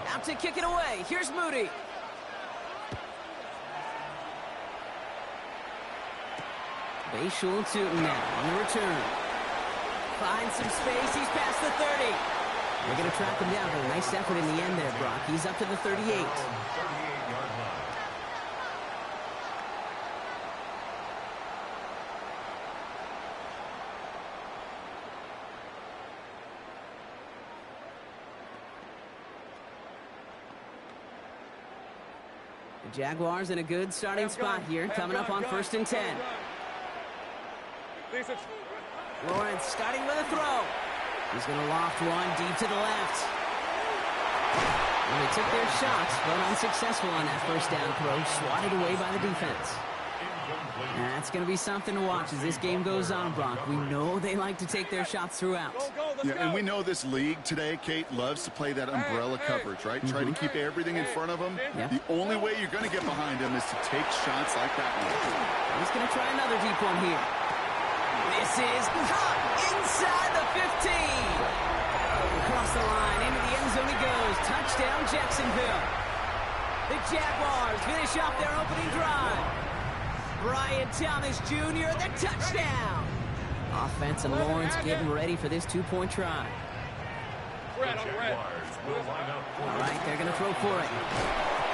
Out to kick it away. Here's Moody. Bayshul Tootin now on the return. Finds some space. He's past the 30. They're going to track him down. But a nice effort in the end there, Brock. He's up to the 38. 38-yard line. The Jaguars in a good starting spot here, coming up on 1st and 10. Lawrence starting with a throw. He's going to loft one deep to the left. And they took their shots, but unsuccessful on that first down throw, swatted away by the defense. That's going to be something to watch as this game goes on, Brock. We know they like to take their shots throughout. Yeah, and we know this league today, Kate, loves to play that umbrella coverage, right? Try to keep everything in front of them. Yeah. The only way you're going to get behind them is to take shots like that one. He's going to try another deep one here. This is caught inside the 15. Across the line, into the end zone he goes. Touchdown, Jacksonville. The Jaguars finish off their opening drive. Brian Thomas Jr., the touchdown. Offense and Lawrence getting ready for this two-point try. The Jaguars will line up. All right, they're going to throw for it.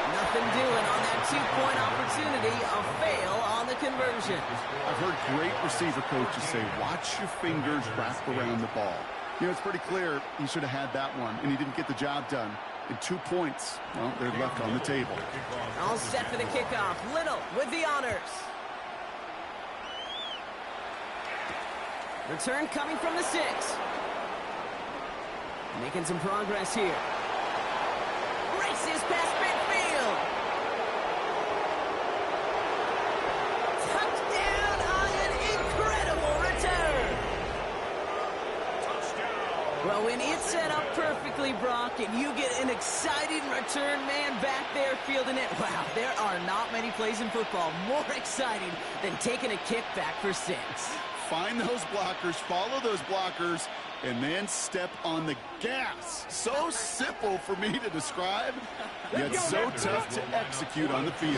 Nothing doing on that two-point opportunity. A fail on the conversion. I've heard great receiver coaches say, watch your fingers wrap around the ball. You know, it's pretty clear he should have had that one, and he didn't get the job done. And 2 points, well, they're left on the table. All set for the kickoff. Little with the honors. Return coming from the 6. Making some progress here. Races past midfield. Touchdown on an incredible return. Touchdown. Well, when it's set up perfectly, Brock, and you get an exciting return man back there fielding it, wow, there are not many plays in football more exciting than taking a kick back for 6. Find those blockers, follow those blockers, and then step on the gas. So simple for me to describe, yet so tough to execute on the field.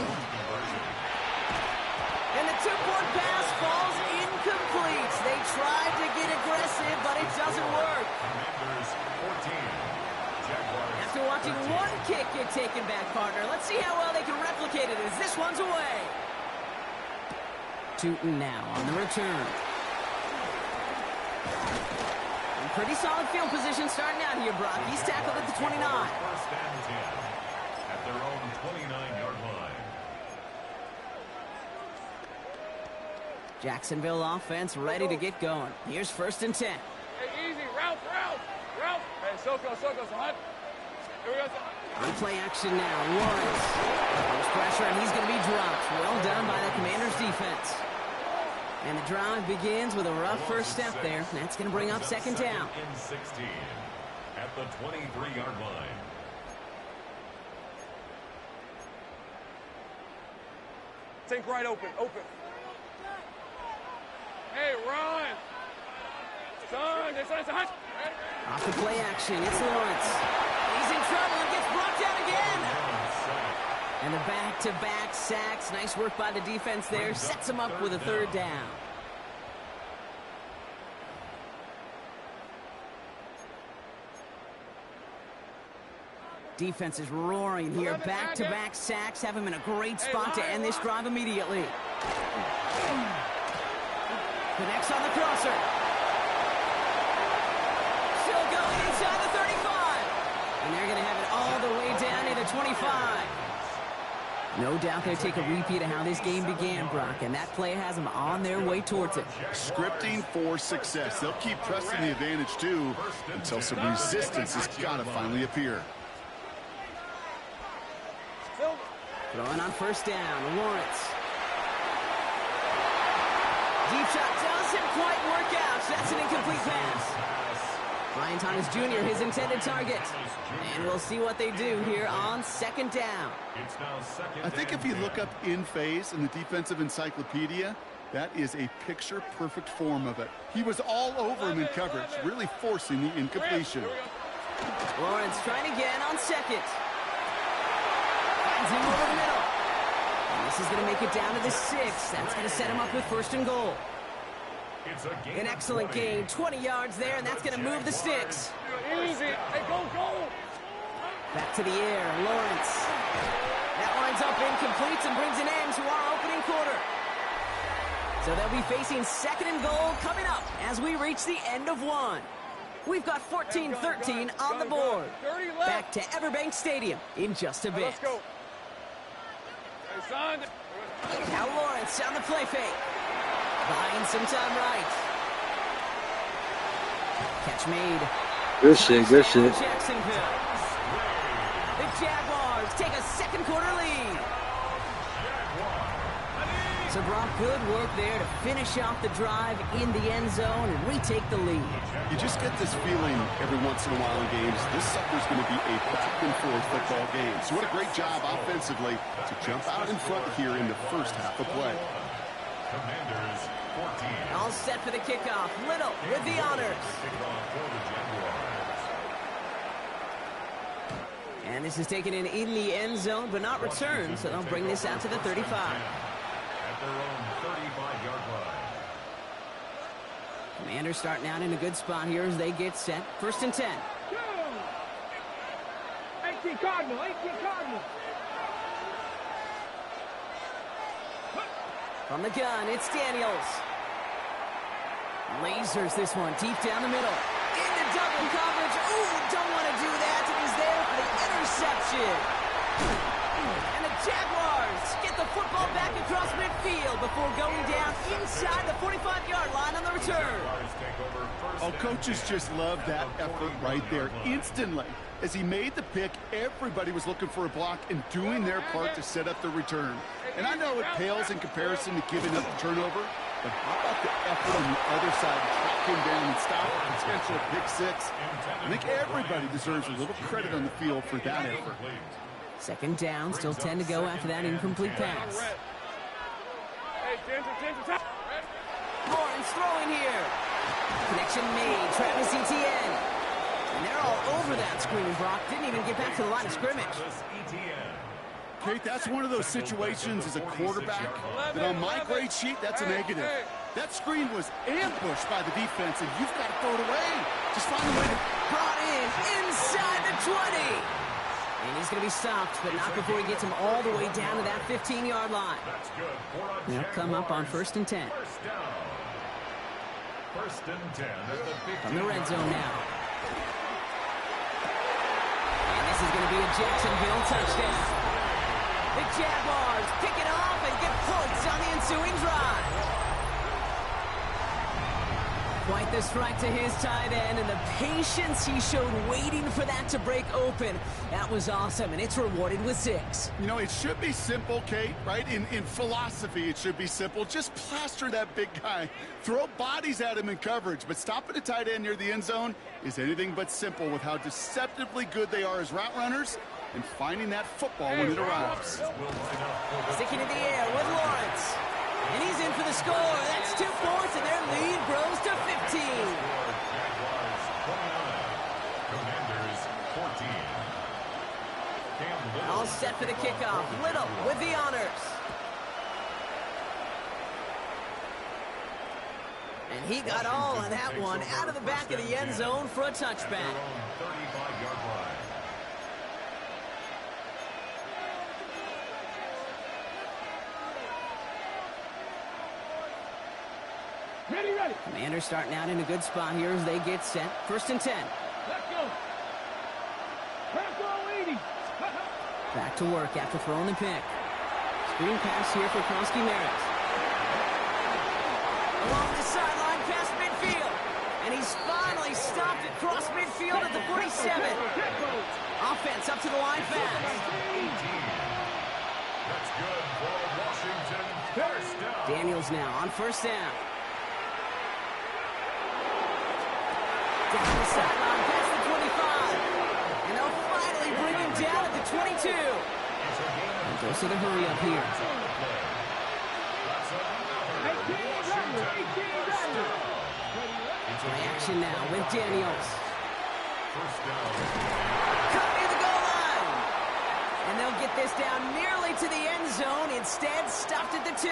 And the two-point pass falls incomplete. They tried to get aggressive, but it doesn't work. Commanders 14. Jaguars. After watching one kick get taken back, partner, let's see how well they can replicate it as this one's away. Tootin now on the return. Pretty solid field position starting out here, Brock. He's tackled at the 29. 1st and 10 at their own 29-yard line. Jacksonville offense ready to get going. Here's 1st and 10. Hey, easy. Route. Hey, Soko, son. Here we go. On play action now. Lawrence. There's pressure, and he's going to be dropped. Well done by the Commanders' defense. And the drive begins with a rough first step there. That's going to bring up 2nd down. 2nd and 16 at the 23-yard line. Think right open. Hey, run. Son, it's a hunt. Off the play action, it's Lawrence. He's in trouble and gets brought down again. And the back-to-back sacks. Nice work by the defense there. Sets him up with a 3rd down. Defense is roaring here. Back-to-back sacks have him in a great spot to end this drive immediately. Connects on the crosser. Still going inside the 35. And they're going to have it all the way down to the 25. No doubt they'll take a repeat of how this game began, Brock, and that play has them on their way towards it. Scripting for success. They'll keep pressing the advantage, too, until some resistance has got to finally appear. Throwing on 1st down, Lawrence. Deep shot doesn't quite work out. That's an incomplete pass. Brian Thomas Jr., his intended target. And we'll see what they do here on 2nd down. It's now 2nd. I think if you look up in phase in the defensive encyclopedia, that is a picture-perfect form of it. He was all over him in coverage, really forcing the incompletion. Lawrence trying again on second. Finds him over the middle. And this is going to make it down to the 6. That's going to set him up with first and goal. An excellent gain, 20 yards there, and that's going to move the sticks. Easy. Hey, go, go. Back to the air, Lawrence. That lines up incomplete and brings an end to our opening quarter. So they'll be facing second and goal coming up as we reach the end of one. We've got 14-13 on the board. Back to Everbank Stadium in just a bit. Let's go. Hey, son. Now Lawrence on the play fake. Buying some time right. Catch made. Good shit, good shit. Jacksonville. The Jaguars take a second quarter lead. So Brock, good work there to finish off the drive in the end zone and retake the lead. You just get this feeling every once in a while in games, this sucker's going to be a back-and-forth football game. So what a great job offensively to jump out in front here in the first half of play. Commanders 14. All set for the kickoff. Little with the honors. And this is taken in the end zone, but not returned, so they'll bring this out to the 35. At their own 35-yard line. Commanders starting out in a good spot here as they get set. First and 10. 18 Cardinal, 18 Cardinal. From the gun, it's Daniels. Lasers this one deep down the middle. Into double coverage. Ooh, don't want to do that. It was there for the interception. And the Jaguars get the football back across midfield before going down inside the 45-yard line on the return. Oh, coaches just love that effort right there instantly. As he made the pick, everybody was looking for a block and doing their part to set up the return. And I know it pales in comparison to giving up the turnover, but how about the effort on the other side to track him down and stop a potential pick six? I think everybody deserves a little credit on the field for that effort. Second down, still 10 to go after that incomplete pass. Lawrence throwing here. Connection made, Travis Etienne. And they're all over that screen, Brock. Didn't even get back to the line of scrimmage. Kate, that's one of those situations as a quarterback that on my grade sheet, that's a negative. That screen was ambushed by the defense, and you've got to throw it away. Just find a way to... Brought in inside the 20. And he's going to be stopped, but not before he gets him all the way down to that 15-yard line. They'll come up on first and 10. First and 10 at the 15. From the red zone now. And this is going to be a Jacksonville touchdown. The Jaguars pick it off and get points on the ensuing drive. Quite the strike to his tight end, and the patience he showed waiting for that to break open. That was awesome, and it's rewarded with 6. You know, it should be simple, Kate, right? In philosophy, it should be simple. Just plaster that big guy. Throw bodies at him in coverage, but stopping a tight end near the end zone is anything but simple with how deceptively good they are as route runners and finding that football when it arrives. Sticking in the air with Lawrence. And he's in for the score. That's 2 points, and their lead grows to 15. Commanders 14. All set for the kickoff. Little with the honors. And he got all on that one out of the back of the end zone for a touchback. 35-yard line. Ready. Commanders starting out in a good spot here as they get set. First and 10. Let's go. Let's go, lady. Back to work after throwing the pick. Screen pass here for Kronsky Merritt. Along the sideline past midfield. And he's finally stopped across midfield at the 47. Offense up to the line fast. That's good for Washington. First down. Daniels now on first down. Down the sideline past the 25. And they'll finally bring him down at the 22. And goes to the hurry up here. Play action now with Daniels. First down. Come near the goal line. And they'll get this down nearly to the end zone. Instead, stopped at the 2.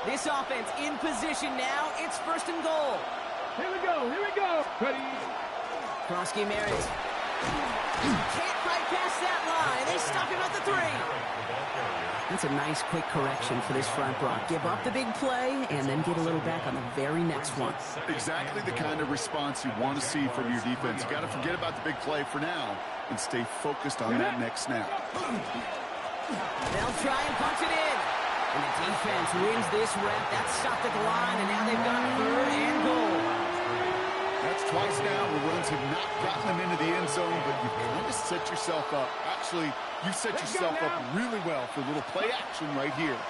This offense in position now. It's first and goal. Here we go. Here we go. Ready. Cross game areas. Can't quite pass that line. They stop him at the 3. That's a nice quick correction for this front block. Give up the big play and then get a little back on the very next one. Exactly the kind of response you want to see from your defense. You got to forget about the big play for now and stay focused on that next snap. They'll try and punch it in. And the defense wins this rep. That's stopped at the line, and now they've got 3rd and goal. That's twice now where runs have not gotten them into the end zone, but you've kind of set yourself up. Actually, you set yourself up really well for a little play action right here.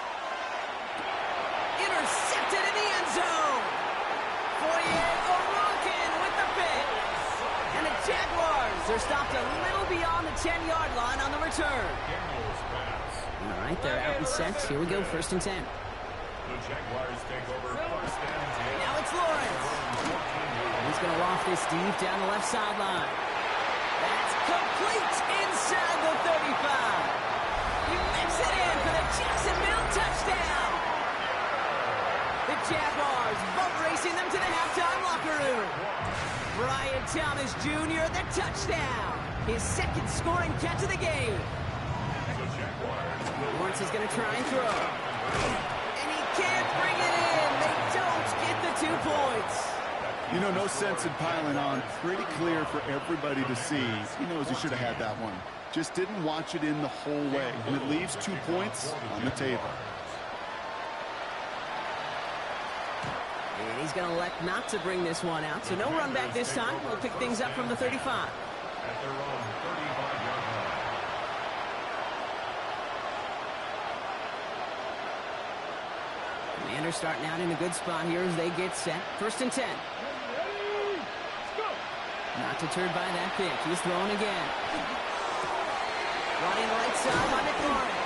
Intercepted in the end zone. Foyer O'Rourke with the pick. And the Jaguars are stopped a little beyond the 10-yard line on the return. All right, they're out and set. Here we go, 1st and 10. The Jaguars take over first and 10. Now it's Lawrence. He's going to loft this deep down the left sideline. That's complete inside the 35. He makes it in for the Jacksonville touchdown. The Jaguars boat racing them to the halftime locker room. Brian Thomas Jr. the touchdown. His 2nd scoring catch of the game. Lawrence is going to try and throw. And he can't bring it in. They don't get the 2 points. You know, no sense in piling on. Pretty clear for everybody to see. He knows he should have had that one. Just didn't watch it in the whole way. And it leaves 2 points on the table. And he's going to elect not to bring this one out. So no run back this time. We'll pick things up from the 35. At their own 35-yard line. Commanders starting out in a good spot here as they get set. 1st and 10. Not deterred by that pick. He's throwing again. Running right side by McLaurin.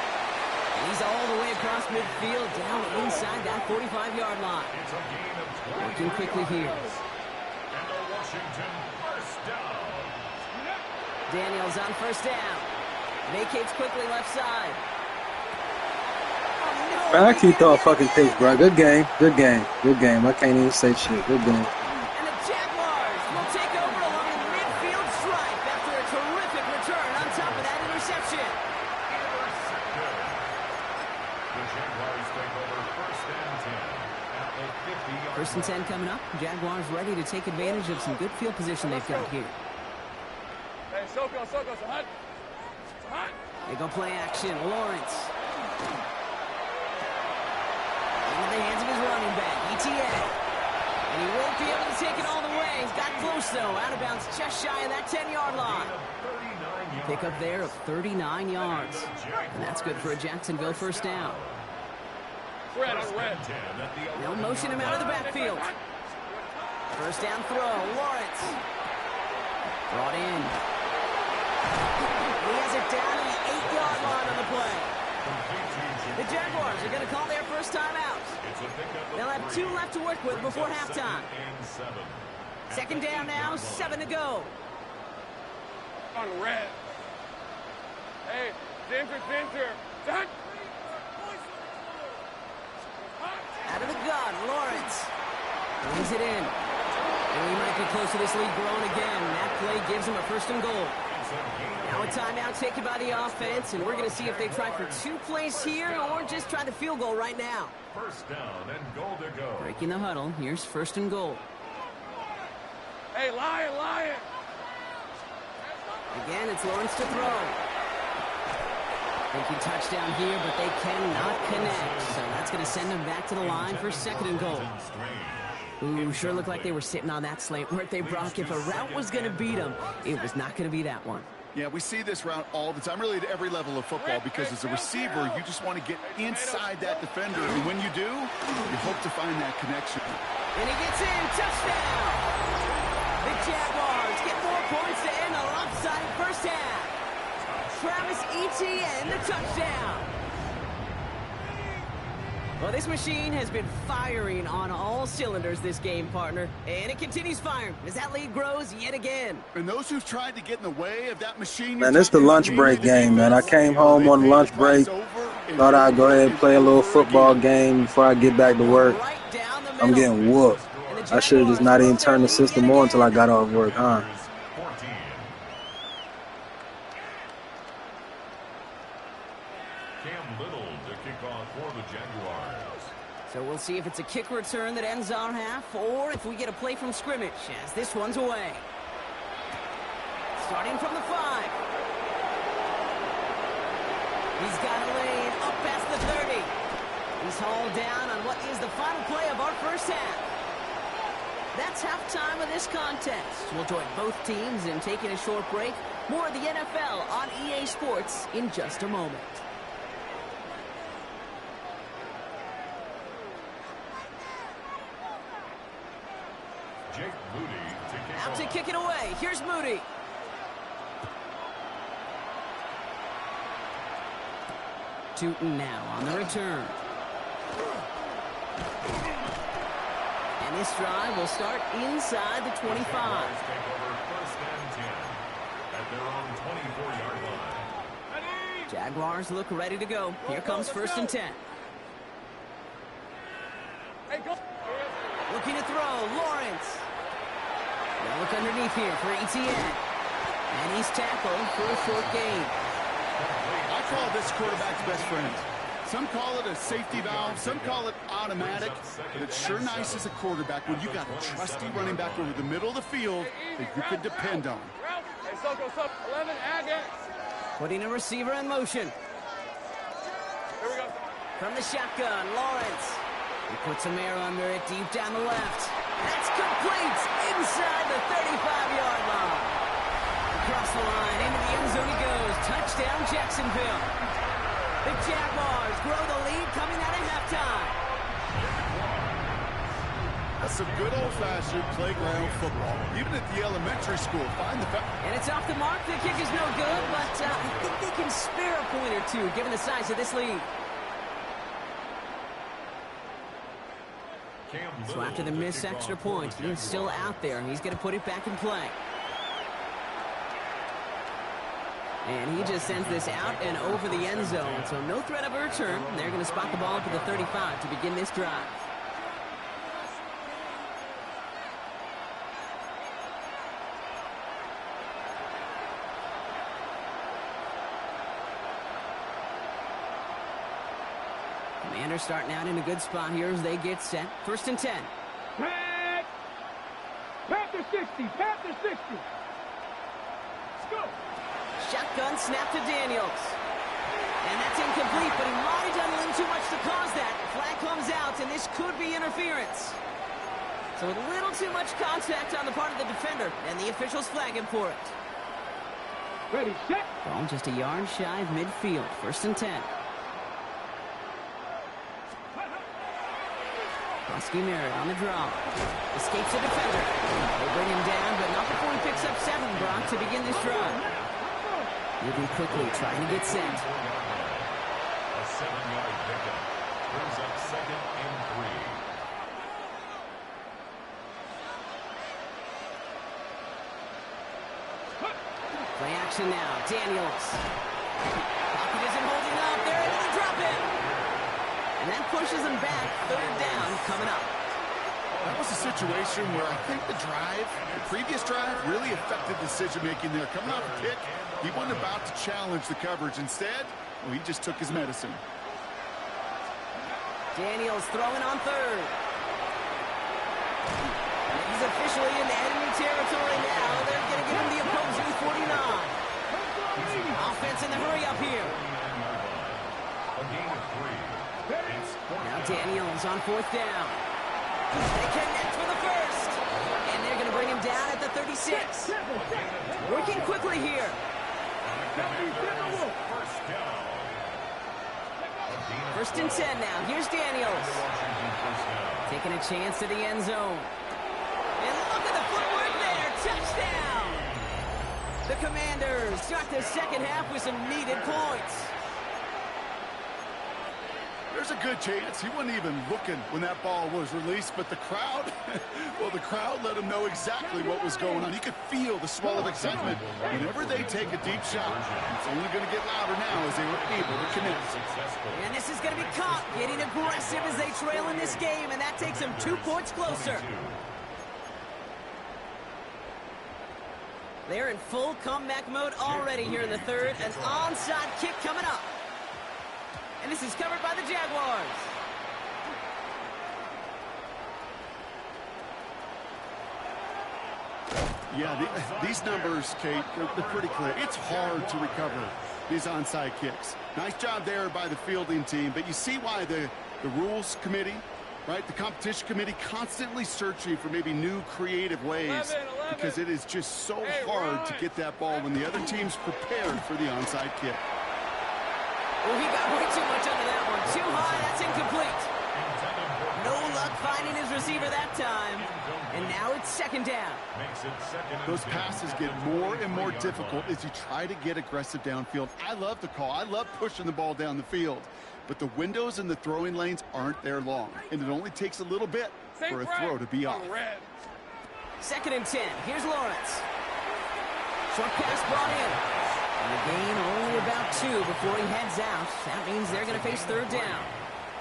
And he's all the way across midfield, down inside that 45-yard line. It's a gain of 20. Working quickly here. And the Washington first down. Daniels on 1st down. Vacates quickly left side. Oh, no. I keep throwing fucking picks, bro. Good game. Good game. Good game. I can't even say shit. Good game. And the Jaguars will take over along the midfield stripe after a terrific return on top of that interception. The Jaguars take over first and 10 at the 50-yard 1st and 10 coming up. Jaguars ready to take advantage of some good field position they've got here. Hey, Soko, Hunt. Hunt. They go play action. Lawrence. Into the hands of his running back, ETA. And he won't be able to take it all the way. He's got close, though. Out of bounds just shy of that 10-yard line. Pick up there of 39 yards. And that's good for a Jacksonville 1st down. Red. They'll motion him out of the backfield. 1st down throw. Lawrence. Brought in. He has it down to the 8-yard line on the play. The Jaguars are going to call their first time out. They'll have 2 left to work with before halftime. 2nd down now, 7 to go. On red. Hey, center. Hunt. Out of the gun, Lawrence. Brings it in. And he might be close to this lead growing again. That play gives him a 1st and goal. Now a timeout taken by the offense, and we're going to see if they try for 2 plays here or just try the field goal right now. First down and goal to go. Breaking the huddle. Here's 1st and goal. Hey, Lion. Again, it's Lawrence to throw. Thinking touchdown here, but they cannot connect. So that's going to send them back to the line for 2nd and goal. Ooh, sure looked like they were sitting on that slant, weren't they, Brock? If a route was going to beat them, it was not going to be that one. Yeah, we see this route all the time, really at every level of football, because as a receiver, you just want to get inside that defender. And when you do, you hope to find that connection. And he gets in. Touchdown! The Jaguars get 4 points to end a lopsided 1st half. Travis Etienne, the touchdown. Well, this machine has been firing on all cylinders this game, partner. And it continues firing as that lead grows yet again. And those who've tried to get in the way of that machine... Man, it's the lunch break game, man. I came home on lunch break. Thought I'd go ahead and play a little football game before I get back to work. I'm getting whooped. I should have just not even turned the system on until I got off work, huh? So we'll see if it's a kick return that ends our half, or if we get a play from scrimmage, as this one's away. Starting from the 5. He's got a lane up past the 30. He's hauled down on what is the final play of our first half. That's halftime of this contest. We'll join both teams in taking a short break. More of the NFL on EA Sports in just a moment. Out to kick it away. Here's Moody. Tootin now on the return. And this drive will start inside the 25. Jaguars look ready to go. Here comes 1st and 10. Looking to throw, Lawrence. Now look underneath here for Etienne. And he's tackled for a short gain. I call this quarterback's best friend. Some call it a safety valve, some call it automatic, but it's sure nice as a quarterback when you got a trusty running back over the middle of the field that you can depend on. Putting a receiver in motion. Here we go. From the shotgun, Lawrence. He puts some air under it deep down the left. That's complete inside the 35-yard line. Across the line, into the end zone he goes. Touchdown, Jacksonville. The Jaguars grow the lead coming out of halftime. That's some good old-fashioned playground football. Even at the elementary school, find the... And it's off the mark. The kick is no good, but I think they can spare a point or two given the size of this lead. So after the missed extra point, he's still out there, and he's going to put it back in play. And he just sends this out and over the end zone, so no threat of a return. They're going to spot the ball up at the 35 to begin this drive. Commanders starting out in a good spot here as they get set. 1st and 10. Panther 60. Panther 60. Let's go. Shotgun snap to Daniels. And that's incomplete, but he might have done a little too much to cause that. Flag comes out, and this could be interference. So a little too much contact on the part of the defender, and the officials flag him for it. Ready, set. Ball just a yard shy of midfield. 1st and 10. Husky Merritt on the draw. Escapes the defender. They bring him down, but not before he picks up 7, Brock, to begin this drive. Moving quickly, trying to get set. A 7-yard pickup. Brings up 2nd and 3. Play action now. Daniels. Pocket isn't holding up. They're able to drop him. And that pushes them back. 3rd down coming up. That was a situation where I think the previous drive, really affected decision-making there. Coming off a kick, he wasn't about to challenge the coverage. Instead, well, he just took his medicine. Daniels throwing on 3rd. He's officially in the enemy territory now. They're going to give him the opposing 49. Offense in the hurry up here. A gain of 3. Now Daniels on 4th down. They connect for the 1st. And they're going to bring him down at the 36. Working quickly here. First and 10 now. Here's Daniels. Taking a chance to the end zone. And look at the footwork there. Touchdown. The Commanders start the second half with some needed points. There's a good chance he wasn't even looking when that ball was released, but the crowd, well, the crowd let him know exactly what was going on. You could feel the swell of excitement. Whenever they take a deep shot, it's only going to get louder now as they were able to connect. And this is going to be caught, getting aggressive as they trail in this game, and that takes them 2 points closer. They're in full comeback mode already here in the third. An onside kick coming up. And this is covered by the Jaguars. Yeah, these numbers, Kate, they're pretty clear. It's hard to recover these onside kicks. Nice job there by the fielding team, but you see why the rules committee, right, the competition committee, constantly searching for maybe new creative ways, because it is just so hard to get that ball when the other team's prepared for the onside kick. Oh, he got way too much under that one. Too high, that's incomplete. No luck finding his receiver that time. And now it's second down. Those passes get more and more difficult as you try to get aggressive downfield. I love the call. I love pushing the ball down the field. But the windows in the throwing lanes aren't there long. And it only takes a little bit for a throw to be off. Second and 10. Here's Lawrence. Short pass brought in. And a gain of only about 2 before he heads out. That means they're going to face third down.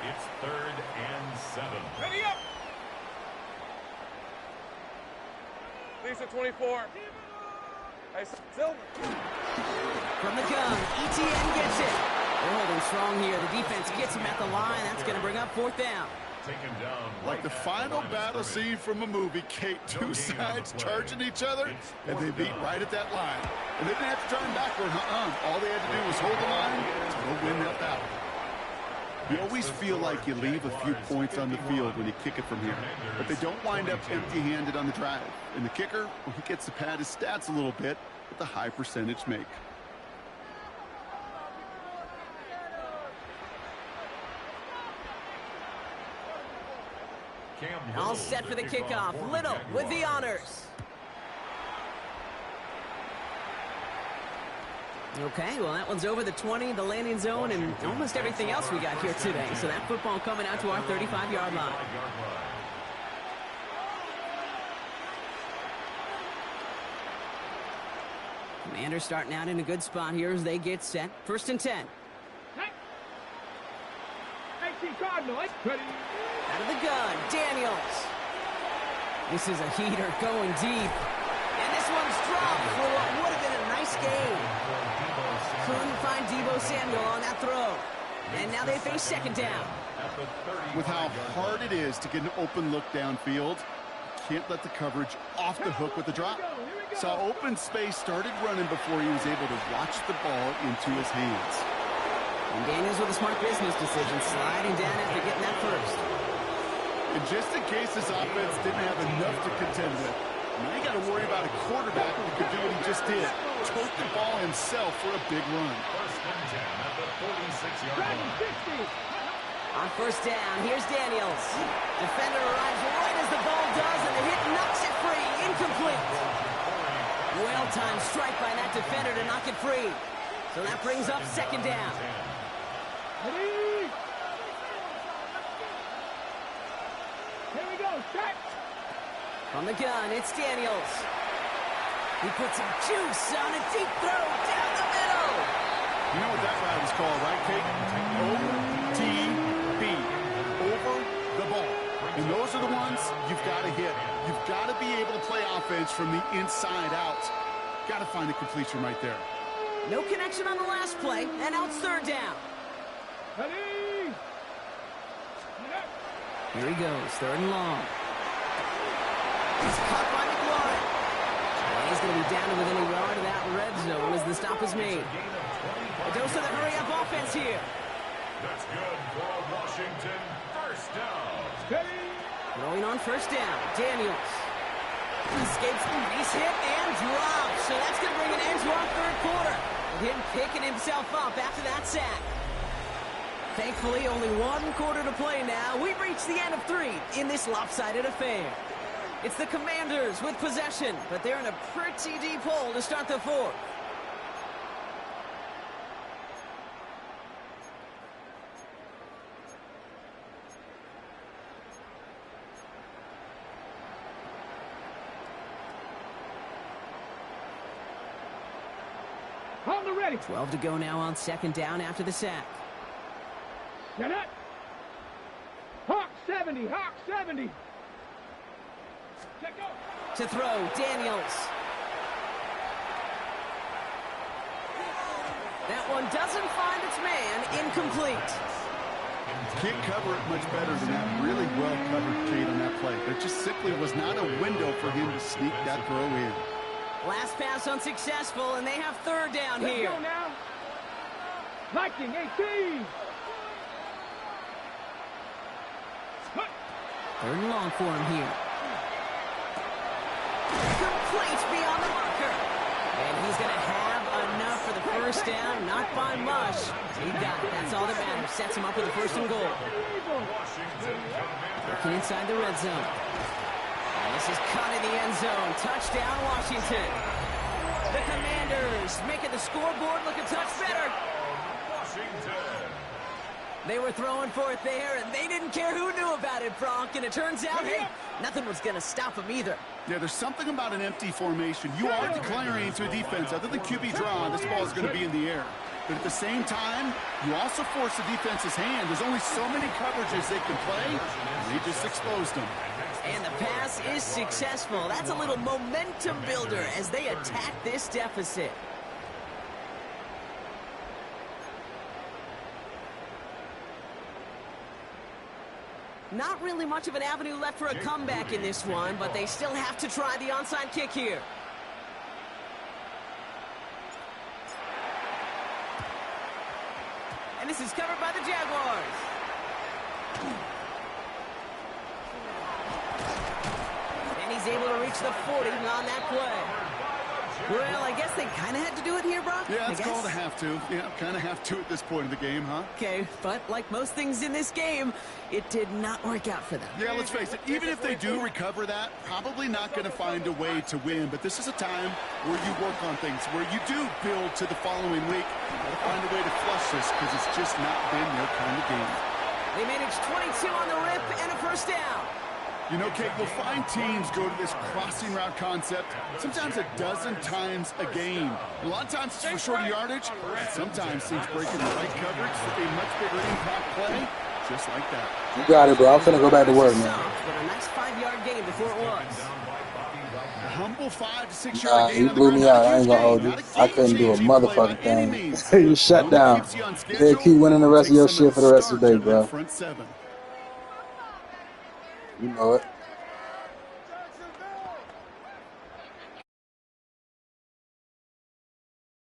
It's 3rd and 7. Ready up! Lisa 24. Hey, Silver. From the gun, ETN gets it. They're holding strong here. The defense gets him at the line. That's going to bring up 4th down. Taken down Like the final battle scene from a movie, Kate, 2 sides charging each other, and they meet right at that line. And they didn't have to turn backward. All they had to do was hold the line to go win that battle. You always feel like you leave a few points on the field when you kick it from here, but they don't wind up empty-handed on the drive. And the kicker, well, he gets to pad his stats a little bit with the high percentage make. All set for the kickoff. Little with the honors. Okay, well, that one's over the 20, the landing zone, and almost everything else we got here today. So that football coming out to our 35-yard line. Commanders starting out in a good spot here as they get set. 1st and 10. Out of the gun, Daniels. This is a heater going deep. And this one's dropped for what would have been a nice game. Couldn't find Deebo Samuel on that throw. And now they face second down. With how hard it is to get an open look downfield, can't let the coverage off the hook with the drop. Saw open space, started running before he was able to watch the ball into his hands. And Daniels with a smart business decision, sliding down after getting that first. And just in case this offense didn't have enough to contend with, now you got to worry about a quarterback who could do what he just did. Tote the ball himself for a big run. 1st and 10 at the 46-yard line. On 1st down, here's Daniels. Defender arrives right as the ball does, and the hit knocks it free. Incomplete. Well-timed strike by that defender to knock it free. So that brings up second down. Here we go, check. From the gun, it's Daniels. He puts some juice on a deep throw down the middle. You know what that route is called, right, Kate? OTB. Over the ball. And those are the ones you've got to hit. You've got to be able to play offense from the inside out. Got to find a completion right there. No connection on the last play, and now it's third down. Ready. Here he goes, 3rd and long. He's caught by McLaurin. And he's going to be down to within a yard of that red zone as the stop is made. A dose of the hurry-up offense here. That's good for a Washington 1st down. Throwing on 1st down, Daniels. Escapes the base hit and drops. So that's going to bring an end to our 3rd quarter. With him picking himself up after that sack. Thankfully, only 1 quarter to play now. We've reached the end of 3 in this lopsided affair. It's the Commanders with possession, but they're in a pretty deep hole to start the fourth. Hold it ready. 12 to go now on second down after the sack. Get it. Hawk 70. Hawk 70. Check out. To throw, Daniels. That one doesn't find its man. Incomplete. Can't cover it much better than that. Really well covered, Kate, on that play. There just simply was not a window for him to sneak that throw in. Last pass unsuccessful, and they have third down here. Let's go now. Viking 18. Third and long for him here. Complete beyond the marker. And he's going to have enough for the first down. Not by much. He got it. That's all that matters. Sets him up with a first and goal. Looking inside the red zone. And this is caught in the end zone. Touchdown, Washington. The Commanders making the scoreboard look a touch better. They were throwing for it there, and they didn't care who knew about it, Bronk. And it turns out, hey, nothing was going to stop them either. Yeah, there's something about an empty formation. You are declaring to a defense, other than QB draw, this ball is going to be in the air. But at the same time, you also force the defense's hand. There's only so many coverages they can play, and they just exposed them. And the pass is successful. That's a little momentum builder as they attack this deficit. Not really much of an avenue left for a comeback in this one, but they still have to try the onside kick here. And this is covered by the Jaguars. And he's able to reach the 40 on that play. Well, I guess they kind of had to do it here, Brock. Yeah, it's called a have to. Yeah, kind of have to at this point in the game, huh? Okay, but like most things in this game, it did not work out for them. Yeah, let's face it, even if they do recover that, probably not going to find a way to win. But this is a time where you work on things, where you do build to the following week. Got to find a way to flush this because it's just not been their kind of game. They managed 22 on the rip and a first down. You know, Kate, you'll find teams go to this crossing route concept sometimes a dozen times a game. A lot of times it's for shorter yardage, and sometimes teams breaking the right coverage for a much bigger impact play, just like that. You got it, bro. I'm finna go back to work, man. But a nice 5-yard gain before it was. A humble 5 to 6 yard gain. He blew me out. I ain't gonna hold you. I couldn't do a motherfucking thing. You shut down. Yeah, keep winning the rest of your shit for the rest of the day, bro. You know it.